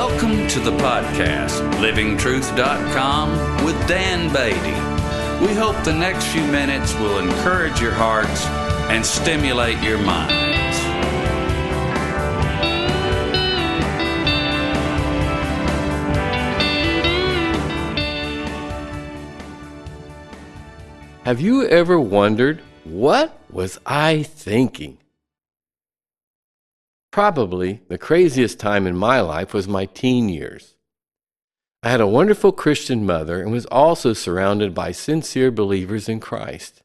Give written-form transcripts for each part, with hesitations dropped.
Welcome to the podcast, livingtruth.com with Dan Beatty. We hope the next few minutes will encourage your hearts and stimulate your minds. Have you ever wondered, what was I thinking? Probably the craziest time in my life was my teen years. I had a wonderful Christian mother and was also surrounded by sincere believers in Christ.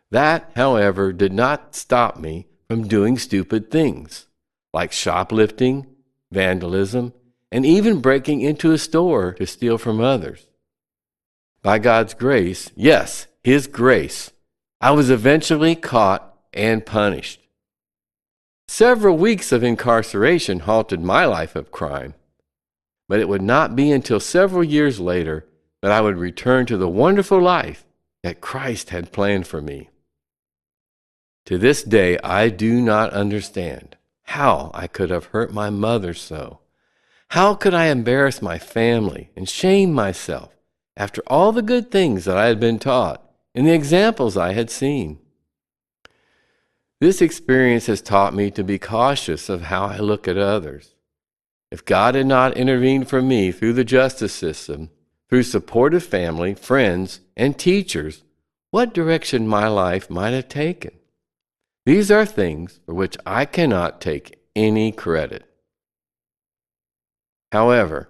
That, however, did not stop me from doing stupid things, like shoplifting, vandalism, and even breaking into a store to steal from others. By God's grace, yes, His grace, I was eventually caught and punished. Several weeks of incarceration halted my life of crime, but it would not be until several years later that I would return to the wonderful life that Christ had planned for me. To this day, I do not understand how I could have hurt my mother so. How could I embarrass my family and shame myself after all the good things that I had been taught and the examples I had seen? This experience has taught me to be cautious of how I look at others. If God had not intervened for me through the justice system, through supportive family, friends, and teachers, what direction my life might have taken? These are things for which I cannot take any credit. However,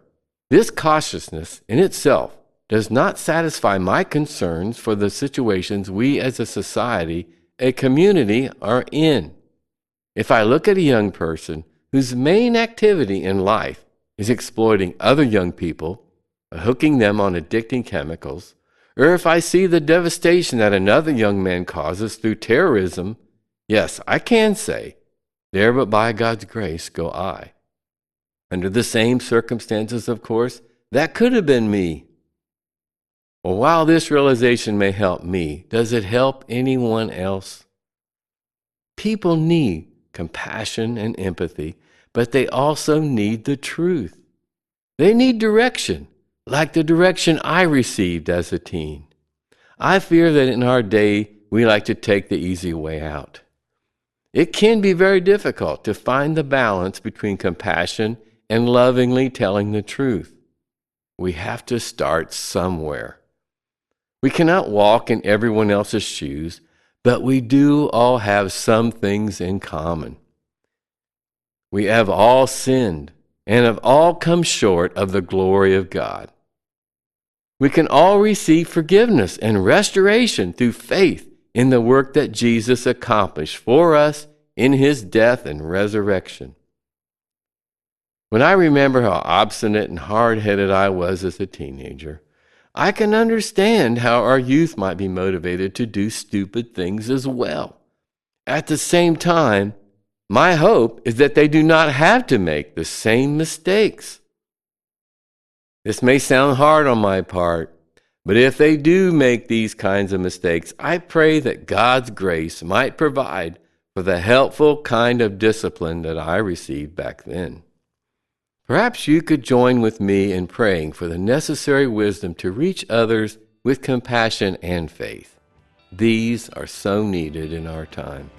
this cautiousness in itself does not satisfy my concerns for the situations we as a society, a community, are in. If I look at a young person whose main activity in life is exploiting other young people, hooking them on addicting chemicals, or if I see the devastation that another young man causes through terrorism, yes, I can say, there but by God's grace go I. Under the same circumstances, of course, that could have been me. Well, while this realization may help me, does it help anyone else? People need compassion and empathy, but they also need the truth. They need direction, like the direction I received as a teen. I fear that in our day, we like to take the easy way out. It can be very difficult to find the balance between compassion and lovingly telling the truth. We have to start somewhere. We cannot walk in everyone else's shoes, but we do all have some things in common. We have all sinned and have all come short of the glory of God. We can all receive forgiveness and restoration through faith in the work that Jesus accomplished for us in His death and resurrection. When I remember how obstinate and hard-headed I was as a teenager, I can understand how our youth might be motivated to do stupid things as well. At the same time, my hope is that they do not have to make the same mistakes. This may sound hard on my part, but if they do make these kinds of mistakes, I pray that God's grace might provide for the helpful kind of discipline that I received back then. Perhaps you could join with me in praying for the necessary wisdom to reach others with compassion and faith. These are so needed in our time.